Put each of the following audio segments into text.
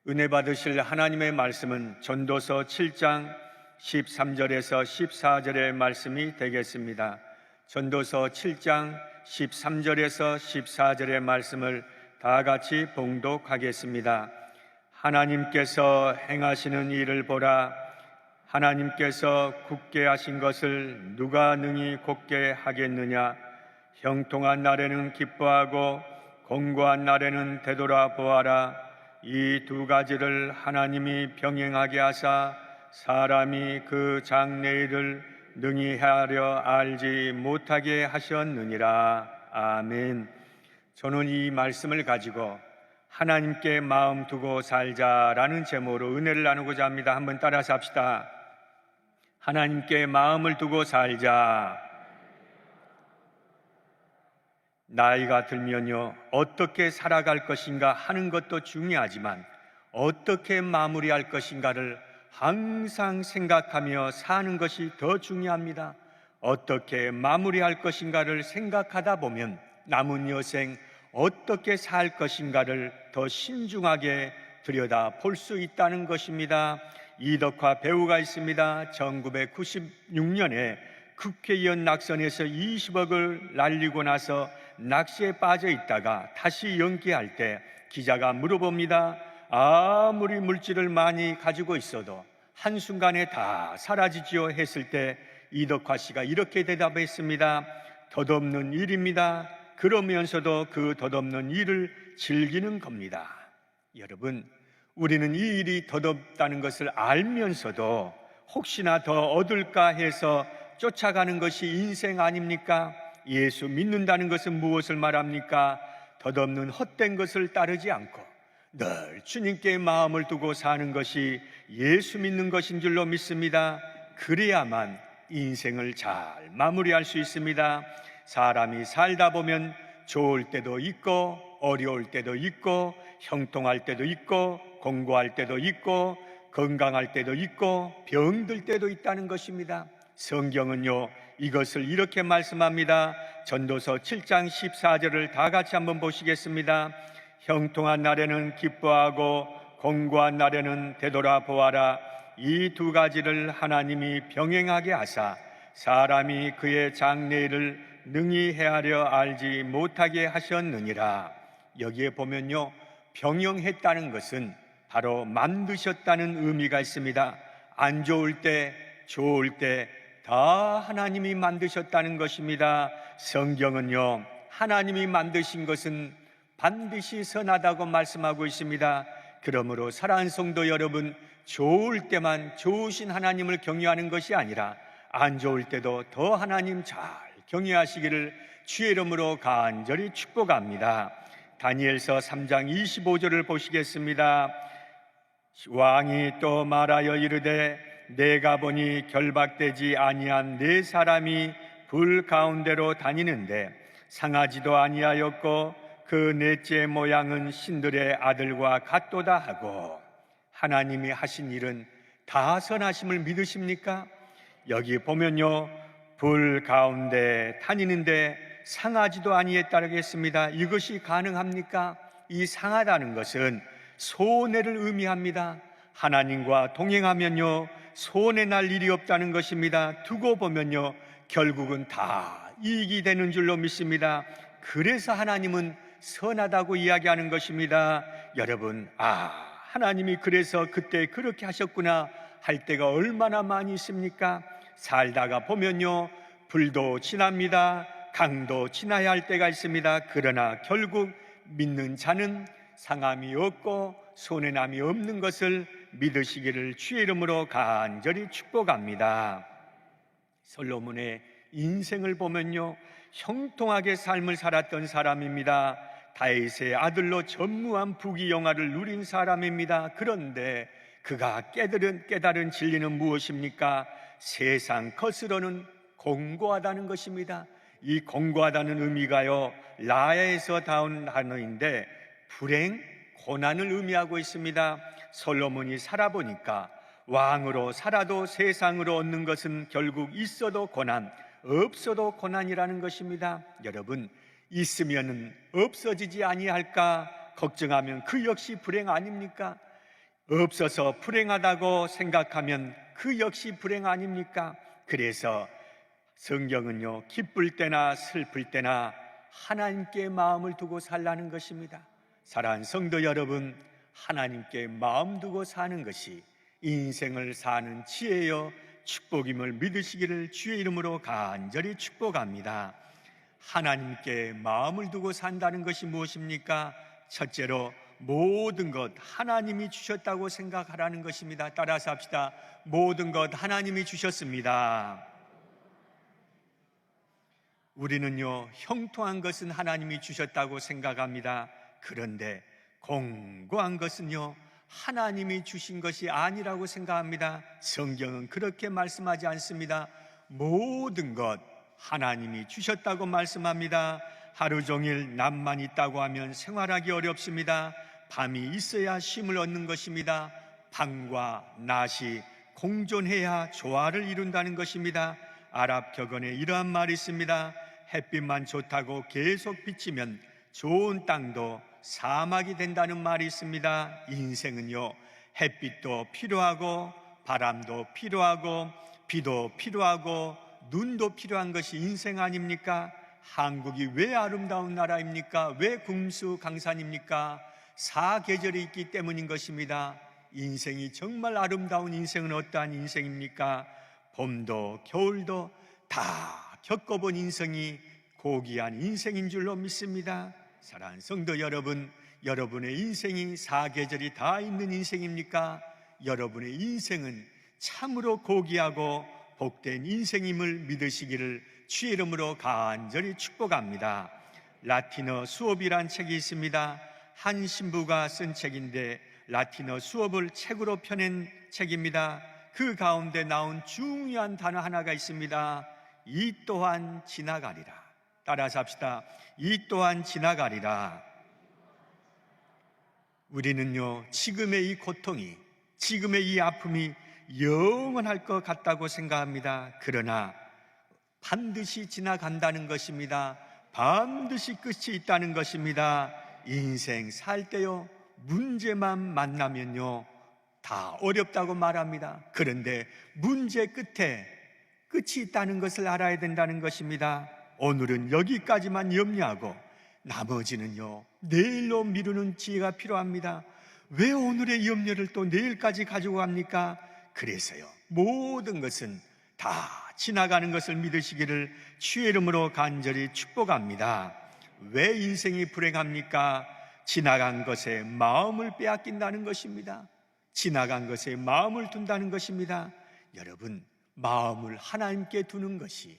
은혜 받으실 하나님의 말씀은 전도서 7장 13절에서 14절의 말씀이 되겠습니다. 전도서 7장 13절에서 14절의 말씀을 다 같이 봉독하겠습니다. 하나님께서 행하시는 일을 보라. 하나님께서 굳게 하신 것을 누가 능히 곧게 하겠느냐. 형통한 날에는 기뻐하고 공고한 날에는 되돌아 보아라. 이 두 가지를 하나님이 병행하게 하사 사람이 그 장래일을 능히 하려 알지 못하게 하셨느니라. 아멘. 저는 이 말씀을 가지고 하나님께 마음 두고 살자라는 제목으로 은혜를 나누고자 합니다. 한번 따라서 합시다. 하나님께 마음을 두고 살자. 나이가 들면요, 어떻게 살아갈 것인가 하는 것도 중요하지만 어떻게 마무리할 것인가를 항상 생각하며 사는 것이 더 중요합니다. 어떻게 마무리할 것인가를 생각하다 보면 남은 여생 어떻게 살 것인가를 더 신중하게 들여다 볼 수 있다는 것입니다. 이덕화 배우가 있습니다. 1996년에 국회의원 낙선에서 20억을 날리고 나서 낚시에 빠져 있다가 다시 연기할 때 기자가 물어봅니다. 아무리 물질을 많이 가지고 있어도 한순간에 다 사라지지요 했을 때 이덕화 씨가 이렇게 대답했습니다. 덧없는 일입니다. 그러면서도 그 덧없는 일을 즐기는 겁니다. 여러분, 우리는 이 일이 덧없다는 것을 알면서도 혹시나 더 얻을까 해서 쫓아가는 것이 인생 아닙니까? 예수 믿는다는 것은 무엇을 말합니까? 덧없는 헛된 것을 따르지 않고 늘 주님께 마음을 두고 사는 것이 예수 믿는 것인 줄로 믿습니다. 그래야만 인생을 잘 마무리할 수 있습니다. 사람이 살다 보면 좋을 때도 있고 어려울 때도 있고 형통할 때도 있고 공고할 때도 있고 건강할 때도 있고 병들 때도 있다는 것입니다. 성경은요, 이것을 이렇게 말씀합니다. 전도서 7장 14절을 다 같이 한번 보시겠습니다. 형통한 날에는 기뻐하고 공고한 날에는 되돌아 보아라. 이 두 가지를 하나님이 병행하게 하사 사람이 그의 장래일을 능히 헤아려 알지 못하게 하셨느니라. 여기에 보면요, 병행했다는 것은 바로 만드셨다는 의미가 있습니다. 안 좋을 때, 좋을 때 다 하나님이 만드셨다는 것입니다. 성경은요, 하나님이 만드신 것은 반드시 선하다고 말씀하고 있습니다. 그러므로 사랑하는 성도 여러분, 좋을 때만 좋으신 하나님을 경외하는 것이 아니라 안 좋을 때도 더 하나님 잘 경외하시기를 주의 이름으로 간절히 축복합니다. 다니엘서 3장 25절을 보시겠습니다. 왕이 또 말하여 이르되 내가 보니 결박되지 아니한 네 사람이 불 가운데로 다니는데 상하지도 아니하였고 그 넷째 모양은 신들의 아들과 같도다 하고. 하나님이 하신 일은 다 선하심을 믿으십니까? 여기 보면요, 불 가운데 다니는데 상하지도 아니했다고 했습니다. 이것이 가능합니까? 이 상하다는 것은 손해를 의미합니다. 하나님과 동행하면요, 손해 날 일이 없다는 것입니다. 두고 보면요, 결국은 다 이익이 되는 줄로 믿습니다. 그래서 하나님은 선하다고 이야기하는 것입니다. 여러분, 하나님이 그래서 그때 그렇게 하셨구나 할 때가 얼마나 많이 있습니까? 살다가 보면요, 불도 지납니다. 강도 지나야 할 때가 있습니다. 그러나 결국 믿는 자는 상함이 없고 손해남이 없는 것을 믿으시기를 주의 이름으로 간절히 축복합니다. 솔로몬의 인생을 보면요, 형통하게 삶을 살았던 사람입니다. 다윗의 아들로 전무한 부귀영화를 누린 사람입니다. 그런데 그가 깨달은 진리는 무엇입니까? 세상 것으로는 공고하다는 것입니다. 이 공고하다는 의미가요, 라에서 나온 단어인데 불행, 고난을 의미하고 있습니다. 솔로몬이 살아보니까 왕으로 살아도 세상으로 얻는 것은 결국 있어도 고난, 없어도 고난이라는 것입니다. 여러분, 있으면 없어지지 아니할까 걱정하면 그 역시 불행 아닙니까? 없어서 불행하다고 생각하면 그 역시 불행 아닙니까? 그래서 성경은요, 기쁠 때나 슬플 때나 하나님께 마음을 두고 살라는 것입니다. 사랑하는 성도 여러분, 하나님께 마음 두고 사는 것이 인생을 사는 지혜요 축복임을 믿으시기를 주의 이름으로 간절히 축복합니다. 하나님께 마음을 두고 산다는 것이 무엇입니까? 첫째로 모든 것 하나님이 주셨다고 생각하라는 것입니다. 따라서 합시다. 모든 것 하나님이 주셨습니다. 우리는요, 형통한 것은 하나님이 주셨다고 생각합니다. 그런데 공고한 것은요, 하나님이 주신 것이 아니라고 생각합니다. 성경은 그렇게 말씀하지 않습니다. 모든 것 하나님이 주셨다고 말씀합니다. 하루 종일 낮만 있다고 하면 생활하기 어렵습니다. 밤이 있어야 쉼을 얻는 것입니다. 밤과 낮이 공존해야 조화를 이룬다는 것입니다. 아랍 격언에 이러한 말이 있습니다. 햇빛만 좋다고 계속 비치면 좋은 땅도 사막이 된다는 말이 있습니다. 인생은요, 햇빛도 필요하고 바람도 필요하고 비도 필요하고 눈도 필요한 것이 인생 아닙니까? 한국이 왜 아름다운 나라입니까? 왜 금수강산입니까? 사계절이 있기 때문인 것입니다. 인생이 정말 아름다운 인생은 어떠한 인생입니까? 봄도 겨울도 다 겪어본 인생이 고귀한 인생인 줄로 믿습니다. 사랑하는 성도 여러분, 여러분의 인생이 사계절이 다 있는 인생입니까? 여러분의 인생은 참으로 고귀하고 복된 인생임을 믿으시기를 주의 이름으로 간절히 축복합니다. 라틴어 수업이란 책이 있습니다. 한 신부가 쓴 책인데 라틴어 수업을 책으로 펴낸 책입니다. 그 가운데 나온 중요한 단어 하나가 있습니다. 이 또한 지나가리라. 따라서 합시다. 이 또한 지나가리라. 우리는요, 지금의 이 고통이, 지금의 이 아픔이 영원할 것 같다고 생각합니다. 그러나 반드시 지나간다는 것입니다. 반드시 끝이 있다는 것입니다. 인생 살 때요, 문제만 만나면요 다 어렵다고 말합니다. 그런데 문제 끝에 끝이 있다는 것을 알아야 된다는 것입니다. 오늘은 여기까지만 염려하고 나머지는요 내일로 미루는 지혜가 필요합니다. 왜 오늘의 염려를 또 내일까지 가지고 갑니까? 그래서요, 모든 것은 다 지나가는 것을 믿으시기를 주의 이름으로 간절히 축복합니다. 왜 인생이 불행합니까? 지나간 것에 마음을 빼앗긴다는 것입니다. 지나간 것에 마음을 둔다는 것입니다. 여러분, 마음을 하나님께 두는 것이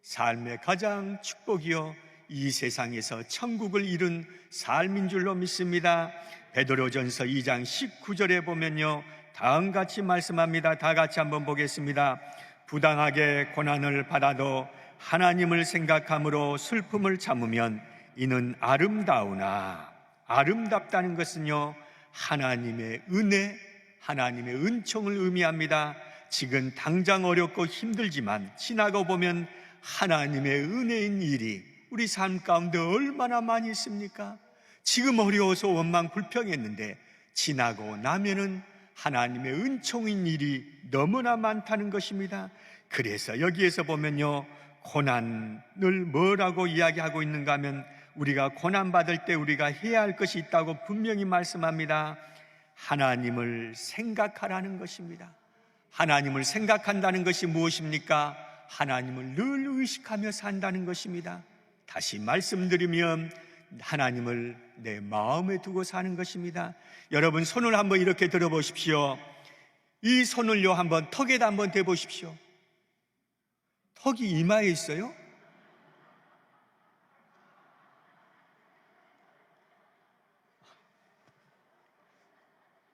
삶의 가장 축복이요 이 세상에서 천국을 이룬 삶인 줄로 믿습니다. 베드로전서 2장 19절에 보면요 다음같이 말씀합니다. 다 같이 한번 보겠습니다. 부당하게 고난을 받아도 하나님을 생각함으로 슬픔을 참으면 이는 아름다우나, 아름답다는 것은요 하나님의 은혜, 하나님의 은총을 의미합니다. 지금 당장 어렵고 힘들지만 지나고 보면 하나님의 은혜인 일이 우리 삶 가운데 얼마나 많이 있습니까? 지금 어려워서 원망 불평했는데 지나고 나면은 하나님의 은총인 일이 너무나 많다는 것입니다. 그래서 여기에서 보면요 고난을 뭐라고 이야기하고 있는가 하면 우리가 고난받을 때 우리가 해야 할 것이 있다고 분명히 말씀합니다. 하나님을 생각하라는 것입니다. 하나님을 생각한다는 것이 무엇입니까? 하나님을 늘 의식하며 산다는 것입니다. 다시 말씀드리면 하나님을 내 마음에 두고 사는 것입니다. 여러분 손을 한번 이렇게 들어보십시오. 이 손을요 한번 턱에다 한번 대보십시오. 턱이 이마에 있어요?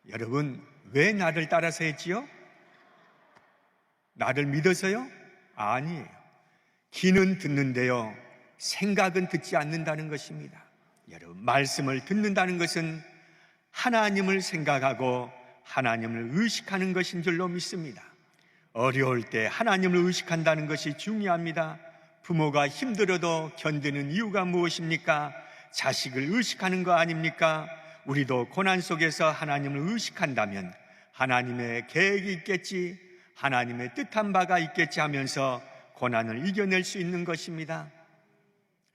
여러분 왜 나를 따라서 했지요? 나를 믿어서요? 아니에요. 귀는 듣는데요 생각은 듣지 않는다는 것입니다. 여러분 말씀을 듣는다는 것은 하나님을 생각하고 하나님을 의식하는 것인 줄로 믿습니다. 어려울 때 하나님을 의식한다는 것이 중요합니다. 부모가 힘들어도 견디는 이유가 무엇입니까? 자식을 의식하는 거 아닙니까? 우리도 고난 속에서 하나님을 의식한다면 하나님의 계획이 있겠지, 하나님의 뜻한 바가 있겠지 하면서 고난을 이겨낼 수 있는 것입니다.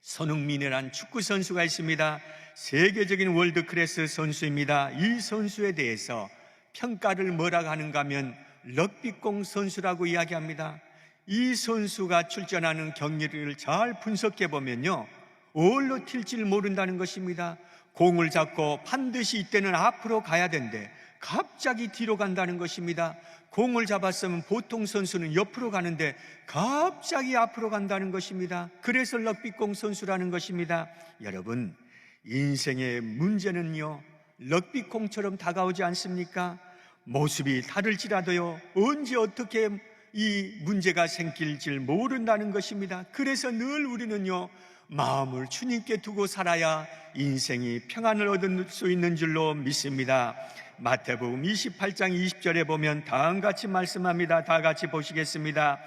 손흥민이란 축구 선수가 있습니다. 세계적인 월드클래스 선수입니다. 이 선수에 대해서 평가를 뭐라고 하는가 하면 럭비공 선수라고 이야기합니다. 이 선수가 출전하는 경기를 잘 분석해 보면요, 어디로 튈지를 모른다는 것입니다. 공을 잡고 반드시 이때는 앞으로 가야 되는데 갑자기 뒤로 간다는 것입니다. 공을 잡았으면 보통 선수는 옆으로 가는데 갑자기 앞으로 간다는 것입니다. 그래서 럭비공 선수라는 것입니다. 여러분, 인생의 문제는요, 럭비공처럼 다가오지 않습니까? 모습이 다를지라도요, 언제 어떻게 이 문제가 생길지 모른다는 것입니다. 그래서 늘 우리는요, 마음을 주님께 두고 살아야 인생이 평안을 얻을 수 있는 줄로 믿습니다. 마태복음 28장 20절에 보면 다음같이 말씀합니다. 다 같이 보시겠습니다.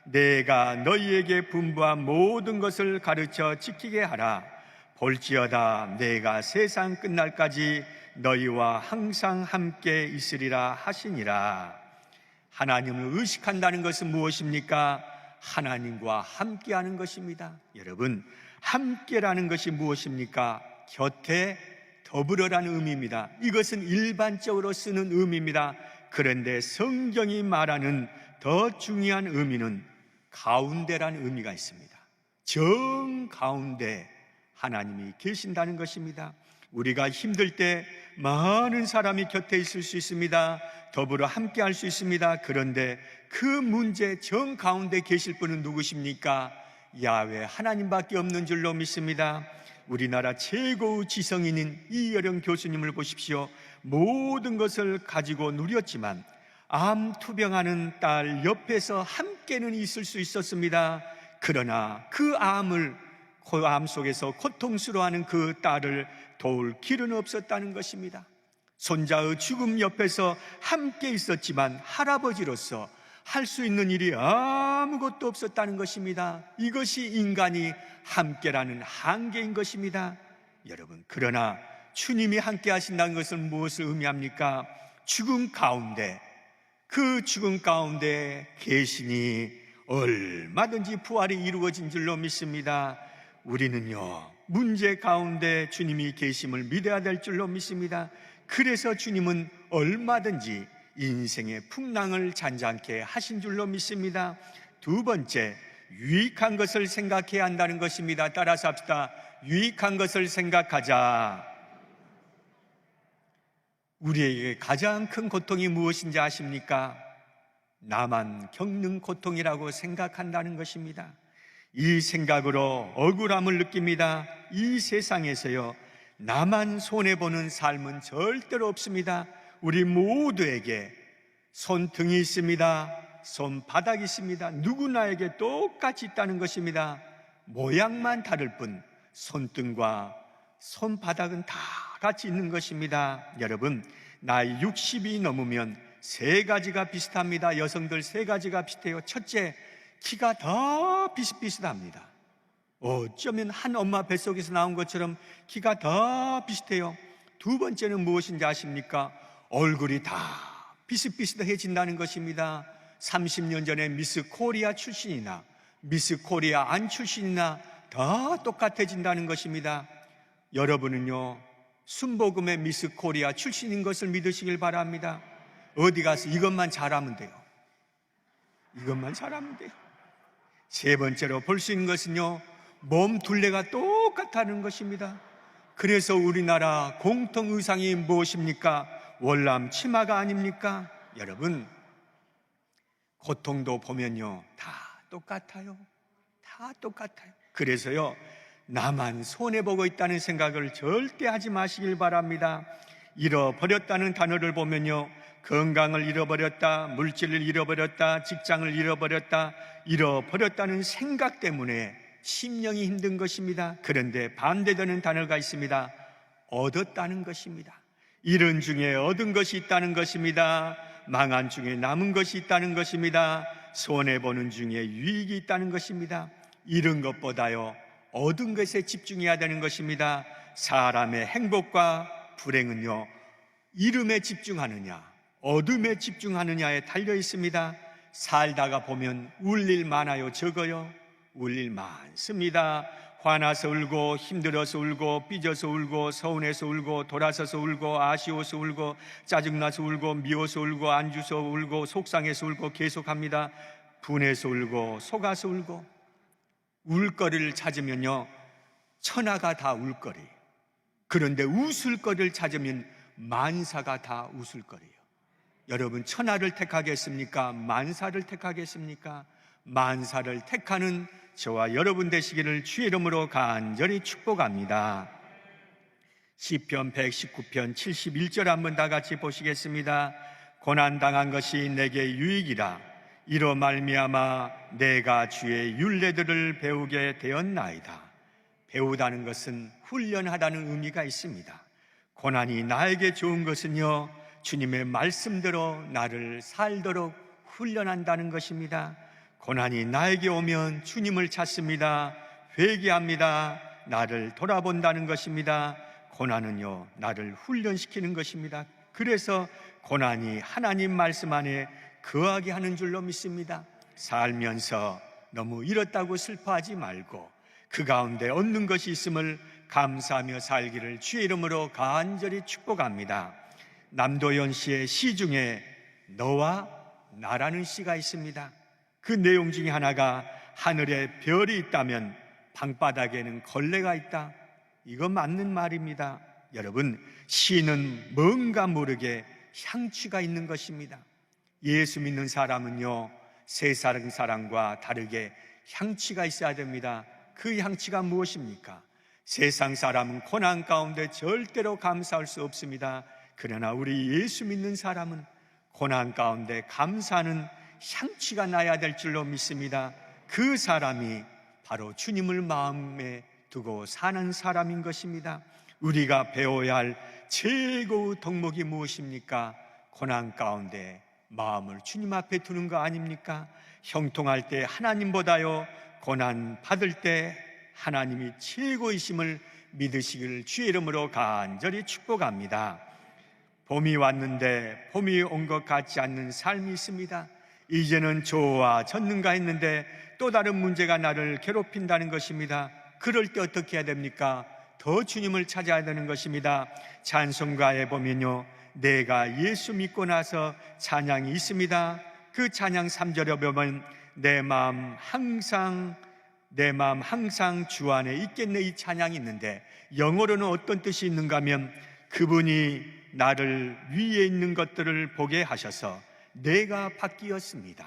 내가 너희에게 분부한 모든 것을 가르쳐 지키게 하라. 볼지어다 내가 세상 끝날까지 너희와 항상 함께 있으리라 하시니라. 하나님을 의식한다는 것은 무엇입니까? 하나님과 함께하는 것입니다. 여러분, 함께라는 것이 무엇입니까? 곁에 더불어라는 의미입니다. 이것은 일반적으로 쓰는 의미입니다. 그런데 성경이 말하는 더 중요한 의미는 가운데라는 의미가 있습니다. 정 가운데 하나님이 계신다는 것입니다. 우리가 힘들 때 많은 사람이 곁에 있을 수 있습니다. 더불어 함께 할 수 있습니다. 그런데 그 문제 정 가운데 계실 분은 누구십니까? 야훼 하나님밖에 없는 줄로 믿습니다. 우리나라 최고의 지성인인 이여령 교수님을 보십시오. 모든 것을 가지고 누렸지만 암 투병하는 딸 옆에서 함께는 있을 수 있었습니다. 그러나 그 암 속에서 고통스러워하는 그 딸을 도울 길은 없었다는 것입니다. 손자의 죽음 옆에서 함께 있었지만 할아버지로서 할 수 있는 일이 아무것도 없었다는 것입니다. 이것이 인간이 함께라는 한계인 것입니다. 여러분, 그러나 주님이 함께 하신다는 것은 무엇을 의미합니까? 죽음 가운데, 그 죽음 가운데 계시니 얼마든지 부활이 이루어진 줄로 믿습니다. 우리는요, 문제 가운데 주님이 계심을 믿어야 될 줄로 믿습니다. 그래서 주님은 얼마든지 인생의 풍랑을 잔잔케 하신 줄로 믿습니다. 두 번째, 유익한 것을 생각해야 한다는 것입니다. 따라서 합시다. 유익한 것을 생각하자. 우리에게 가장 큰 고통이 무엇인지 아십니까? 나만 겪는 고통이라고 생각한다는 것입니다. 이 생각으로 억울함을 느낍니다. 이 세상에서요, 나만 손해보는 삶은 절대로 없습니다. 우리 모두에게 손등이 있습니다. 손바닥이 있습니다. 누구나에게 똑같이 있다는 것입니다. 모양만 다를 뿐 손등과 손바닥은 다 같이 있는 것입니다. 여러분, 나이 60이 넘으면 세 가지가 비슷합니다. 여성들 세 가지가 비슷해요. 첫째, 키가 더 비슷비슷합니다. 어쩌면 한 엄마 뱃속에서 나온 것처럼 키가 더 비슷해요. 두 번째는 무엇인지 아십니까? 얼굴이 다 비슷비슷해진다는 것입니다. 30년 전에 미스 코리아 출신이나 미스 코리아 안 출신이나 다 똑같아진다는 것입니다. 여러분은요, 순복음의 미스 코리아 출신인 것을 믿으시길 바랍니다. 어디 가서 이것만 잘하면 돼요. 이것만 잘하면 돼요. 세 번째로 볼 수 있는 것은요, 몸 둘레가 똑같다는 것입니다. 그래서 우리나라 공통 의상이 무엇입니까? 월남 치마가 아닙니까? 여러분, 고통도 보면요, 다 똑같아요. 다 똑같아요. 그래서요, 나만 손해보고 있다는 생각을 절대 하지 마시길 바랍니다. 잃어버렸다는 단어를 보면요, 건강을 잃어버렸다, 물질을 잃어버렸다, 직장을 잃어버렸다, 잃어버렸다는 생각 때문에 심령이 힘든 것입니다. 그런데 반대되는 단어가 있습니다. 얻었다는 것입니다. 잃은 중에 얻은 것이 있다는 것입니다. 망한 중에 남은 것이 있다는 것입니다. 손해보는 중에 유익이 있다는 것입니다. 잃은 것보다요, 얻은 것에 집중해야 되는 것입니다. 사람의 행복과 불행은요, 잃음에 집중하느냐, 어둠에 집중하느냐에 달려 있습니다. 살다가 보면 울 일 많아요, 적어요? 울 일 많습니다. 화나서 울고, 힘들어서 울고, 삐져서 울고, 서운해서 울고, 돌아서서 울고, 아쉬워서 울고, 짜증나서 울고, 미워서 울고, 안주서 울고, 속상해서 울고, 계속합니다. 분해서 울고, 속아서 울고. 울거리를 찾으면요, 천하가 다 울거리. 그런데 웃을거리를 찾으면 만사가 다 웃을거리예요. 여러분, 천하를 택하겠습니까? 만사를 택하겠습니까? 만사를 택하는 저와 여러분 되시기를 주의 이름으로 간절히 축복합니다. 시편 119편 71절 한번 다 같이 보시겠습니다. 고난당한 것이 내게 유익이라. 이로 말미암아 내가 주의 율례들을 배우게 되었나이다. 배우다는 것은 훈련하다는 의미가 있습니다. 고난이 나에게 좋은 것은요, 주님의 말씀대로 나를 살도록 훈련한다는 것입니다. 고난이 나에게 오면 주님을 찾습니다. 회개합니다. 나를 돌아본다는 것입니다. 고난은요, 나를 훈련시키는 것입니다. 그래서 고난이 하나님 말씀 안에 거하게 하는 줄로 믿습니다. 살면서 너무 잃었다고 슬퍼하지 말고 그 가운데 얻는 것이 있음을 감사하며 살기를 주의 이름으로 간절히 축복합니다. 남도현 씨의 시 중에 너와 나라는 시가 있습니다. 그 내용 중에 하나가 하늘에 별이 있다면 방바닥에는 걸레가 있다. 이거 맞는 말입니다. 여러분, 시는 뭔가 모르게 향취가 있는 것입니다. 예수 믿는 사람은요, 세상 사람과 다르게 향취가 있어야 됩니다. 그 향취가 무엇입니까? 세상 사람은 고난 가운데 절대로 감사할 수 없습니다. 그러나 우리 예수 믿는 사람은 고난 가운데 감사하는 향취가 나야 될 줄로 믿습니다. 그 사람이 바로 주님을 마음에 두고 사는 사람인 것입니다. 우리가 배워야 할 최고의 덕목이 무엇입니까? 고난 가운데 마음을 주님 앞에 두는 거 아닙니까? 형통할 때 하나님보다요, 고난 받을 때 하나님이 최고이심을 믿으시기를 주의 이름으로 간절히 축복합니다. 봄이 왔는데 봄이 온 것 같지 않는 삶이 있습니다. 이제는 좋아졌는가 했는데 또 다른 문제가 나를 괴롭힌다는 것입니다. 그럴 때 어떻게 해야 됩니까? 더 주님을 찾아야 되는 것입니다. 찬송가에 보면요, 내가 예수 믿고 나서 찬양이 있습니다. 그 찬양 3절에 보면 내 마음 항상 주 안에 있겠네, 이 찬양이 있는데 영어로는 어떤 뜻이 있는가 하면 그분이 나를 위에 있는 것들을 보게 하셔서 내가 바뀌었습니다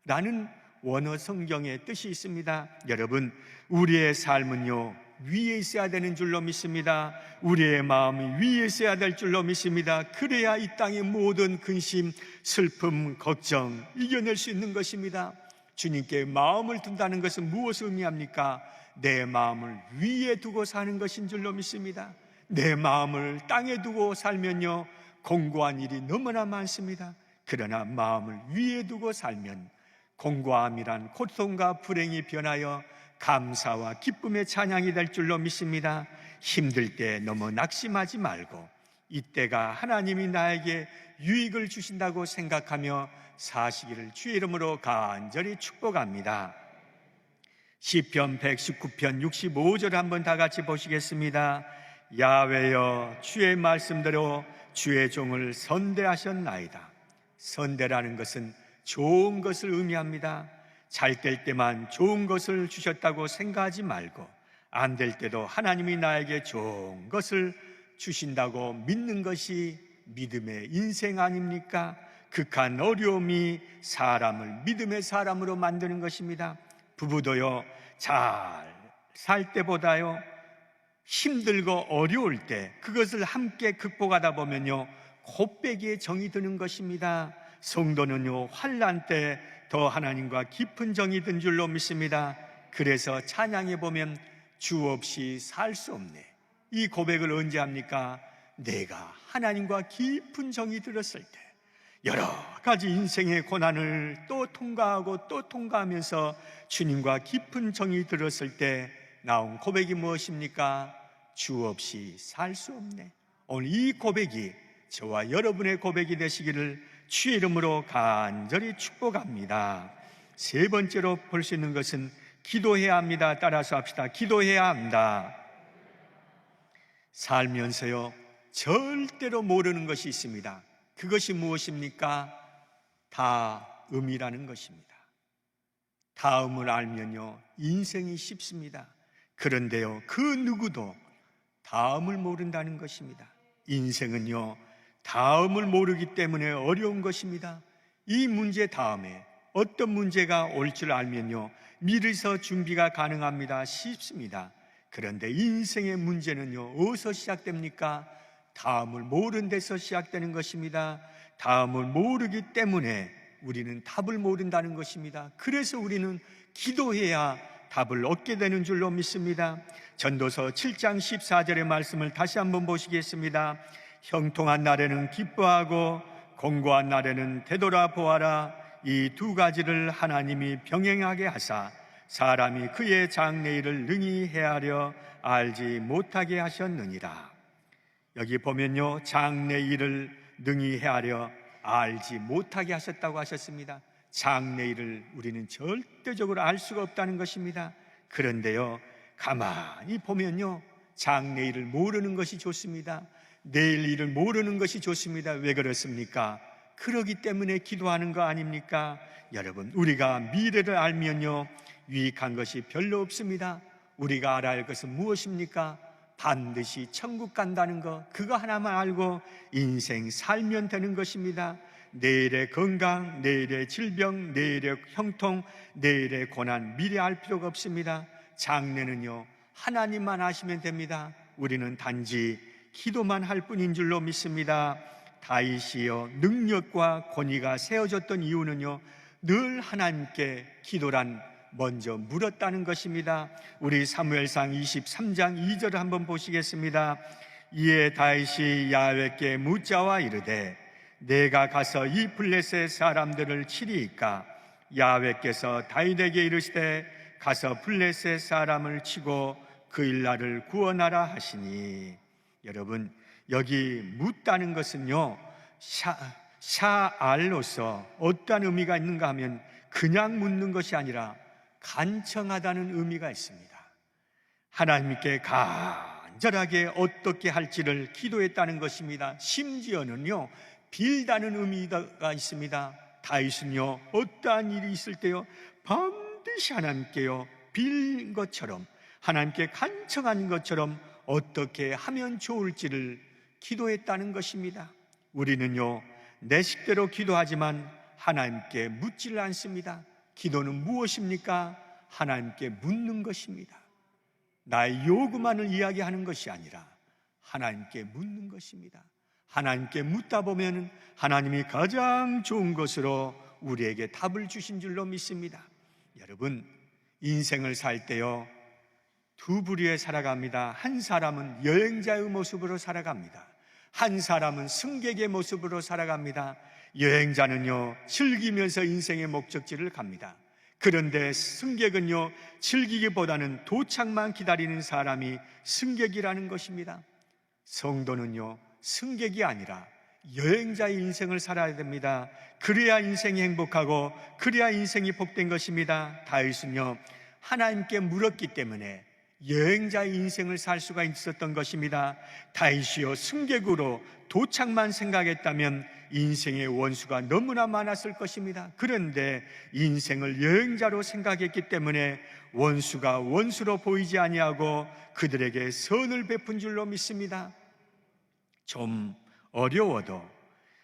라는 원어 성경의 뜻이 있습니다. 여러분, 우리의 삶은요, 위에 있어야 되는 줄로 믿습니다. 우리의 마음이 위에 있어야 될 줄로 믿습니다. 그래야 이 땅의 모든 근심, 슬픔, 걱정 이겨낼 수 있는 것입니다. 주님께 마음을 둔다는 것은 무엇을 의미합니까? 내 마음을 위에 두고 사는 것인 줄로 믿습니다. 내 마음을 땅에 두고 살면요, 공고한 일이 너무나 많습니다. 그러나 마음을 위에 두고 살면 공고함이란 고통과 불행이 변하여 감사와 기쁨의 찬양이 될 줄로 믿습니다. 힘들 때 너무 낙심하지 말고 이때가 하나님이 나에게 유익을 주신다고 생각하며 사시기를 주의 이름으로 간절히 축복합니다. 시편 119편 65절 한번 다 같이 보시겠습니다. 야훼여, 주의 말씀대로 주의 종을 선대하셨나이다. 선대라는 것은 좋은 것을 의미합니다. 잘 될 때만 좋은 것을 주셨다고 생각하지 말고 안 될 때도 하나님이 나에게 좋은 것을 주신다고 믿는 것이 믿음의 인생 아닙니까? 극한 어려움이 사람을 믿음의 사람으로 만드는 것입니다. 부부도요, 잘 살 때보다요, 힘들고 어려울 때 그것을 함께 극복하다 보면요, 곱배기에 정이 드는 것입니다. 성도는요, 환난 때 더 하나님과 깊은 정이 든 줄로 믿습니다. 그래서 찬양에 보면 주 없이 살 수 없네, 이 고백을 언제 합니까? 내가 하나님과 깊은 정이 들었을 때, 여러 가지 인생의 고난을 또 통과하고 또 통과하면서 주님과 깊은 정이 들었을 때 나온 고백이 무엇입니까? 주 없이 살 수 없네. 오늘 이 고백이 저와 여러분의 고백이 되시기를 주의 이름으로 간절히 축복합니다. 세 번째로 볼 수 있는 것은 기도해야 합니다. 따라서 합시다. 기도해야 합니다. 살면서요, 절대로 모르는 것이 있습니다. 그것이 무엇입니까? 다음이라는 것입니다. 다음을 알면요, 인생이 쉽습니다. 그런데요, 그 누구도 다음을 모른다는 것입니다. 인생은요, 다음을 모르기 때문에 어려운 것입니다. 이 문제 다음에 어떤 문제가 올 줄 알면요, 미리서 준비가 가능합니다. 쉽습니다. 그런데 인생의 문제는요, 어디서 시작됩니까? 다음을 모르는 데서 시작되는 것입니다. 다음을 모르기 때문에 우리는 답을 모른다는 것입니다. 그래서 우리는 기도해야 답을 얻게 되는 줄로 믿습니다. 전도서 7장 14절의 말씀을 다시 한번 보시겠습니다. 형통한 날에는 기뻐하고 공고한 날에는 되돌아보아라. 이 두 가지를 하나님이 병행하게 하사 사람이 그의 장래일을 능히 헤아려 알지 못하게 하셨느니라. 여기 보면요, 장래일을 능히 헤아려 알지 못하게 하셨다고 하셨습니다. 장래일을 우리는 절대적으로 알 수가 없다는 것입니다. 그런데요, 가만히 보면요, 장래일을 모르는 것이 좋습니다. 내일 일을 모르는 것이 좋습니다. 왜 그렇습니까? 그러기 때문에 기도하는 거 아닙니까? 여러분, 우리가 미래를 알면요, 유익한 것이 별로 없습니다. 우리가 알아야 할 것은 무엇입니까? 반드시 천국 간다는 것, 그거 하나만 알고 인생 살면 되는 것입니다. 내일의 건강, 내일의 질병, 내일의 형통, 내일의 고난 미리 알 필요가 없습니다. 장래는요, 하나님만 아시면 됩니다. 우리는 단지 기도만 할 뿐인 줄로 믿습니다. 다윗이요, 능력과 권위가 세워졌던 이유는요, 늘 하나님께 기도란 먼저 물었다는 것입니다. 우리 사무엘상 23장 2절을 한번 보시겠습니다. 이에 다윗이 야훼께 묻자와 이르되 내가 가서 이 블레셋 사람들을 치리이까? 야훼께서 다윗에게 이르시되 가서 블레셋 사람을 치고 그 일날을 구원하라 하시니. 여러분, 여기 묻다는 것은요, 샤알로서 어떠한 의미가 있는가 하면 그냥 묻는 것이 아니라 간청하다는 의미가 있습니다. 하나님께 간절하게 어떻게 할지를 기도했다는 것입니다. 심지어는요, 빌다는 의미가 있습니다. 다윗은요, 어떠한 일이 있을 때요, 반드시 하나님께요, 빌 것처럼, 하나님께 간청한 것처럼 어떻게 하면 좋을지를 기도했다는 것입니다. 우리는요, 내 식대로 기도하지만 하나님께 묻지를 않습니다. 기도는 무엇입니까? 하나님께 묻는 것입니다. 나의 요구만을 이야기하는 것이 아니라 하나님께 묻는 것입니다. 하나님께 묻다 보면 하나님이 가장 좋은 것으로 우리에게 답을 주신 줄로 믿습니다. 여러분, 인생을 살 때요, 두 부류에 살아갑니다. 한 사람은 여행자의 모습으로 살아갑니다. 한 사람은 승객의 모습으로 살아갑니다. 여행자는요, 즐기면서 인생의 목적지를 갑니다. 그런데 승객은요, 즐기기보다는 도착만 기다리는 사람이 승객이라는 것입니다. 성도는요, 승객이 아니라 여행자의 인생을 살아야 됩니다. 그래야 인생이 행복하고 그래야 인생이 복된 것입니다. 다윗은요, 하나님께 물었기 때문에 여행자의 인생을 살 수가 있었던 것입니다. 다윗이요, 승객으로 도착만 생각했다면 인생의 원수가 너무나 많았을 것입니다. 그런데 인생을 여행자로 생각했기 때문에 원수가 원수로 보이지 아니하고 그들에게 선을 베푼 줄로 믿습니다. 좀 어려워도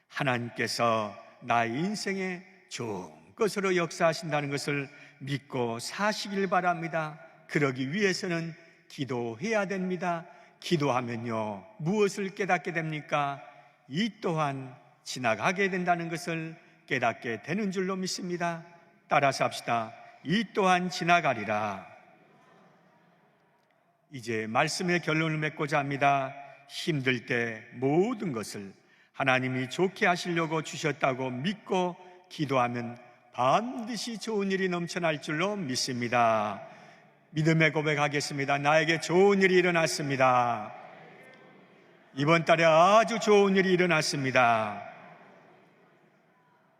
하나님께서 나의 인생에 좋은 것으로 역사하신다는 것을 믿고 사시길 바랍니다. 그러기 위해서는 기도해야 됩니다. 기도하면요, 무엇을 깨닫게 됩니까? 이 또한 지나가게 된다는 것을 깨닫게 되는 줄로 믿습니다. 따라서 합시다. 이 또한 지나가리라. 이제 말씀의 결론을 맺고자 합니다. 힘들 때 모든 것을 하나님이 좋게 하시려고 주셨다고 믿고 기도하면 반드시 좋은 일이 넘쳐날 줄로 믿습니다. 믿음의 고백하겠습니다. 나에게 좋은 일이 일어났습니다. 이번 달에 아주 좋은 일이 일어났습니다.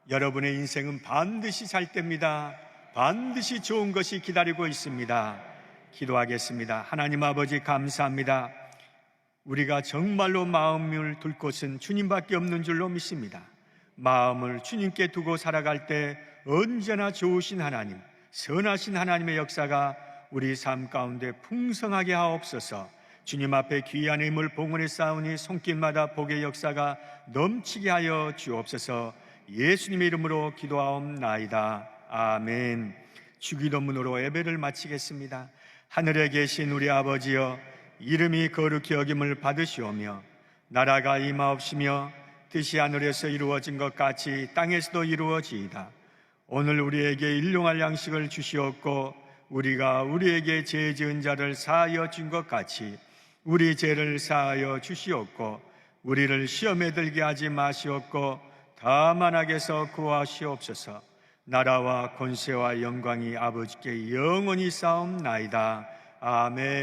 여러분의 인생은 반드시 살 때입니다. 반드시 좋은 것이 기다리고 있습니다. 기도하겠습니다. 하나님 아버지, 감사합니다. 우리가 정말로 마음을 둘 곳은 주님밖에 없는 줄로 믿습니다. 마음을 주님께 두고 살아갈 때 언제나 좋으신 하나님, 선하신 하나님의 역사가 우리 삶 가운데 풍성하게 하옵소서. 주님 앞에 귀한 힘을 봉헌해 쌓으니 손길마다 복의 역사가 넘치게 하여 주옵소서. 예수님의 이름으로 기도하옵나이다. 아멘. 주기도문으로 예배를 마치겠습니다. 하늘에 계신 우리 아버지여, 이름이 거룩히 여김을 받으시오며 나라가 임하옵시며 뜻이 하늘에서 이루어진 것 같이 땅에서도 이루어지이다. 오늘 우리에게 일용할 양식을 주시옵고 우리가 우리에게 죄 지은 자를 사하여 준 것 같이 우리 죄를 사하여 주시옵고 우리를 시험에 들게 하지 마시옵고 다만 악에서 구하시옵소서. 나라와 권세와 영광이 아버지께 영원히 쌓옵나이다. 아멘.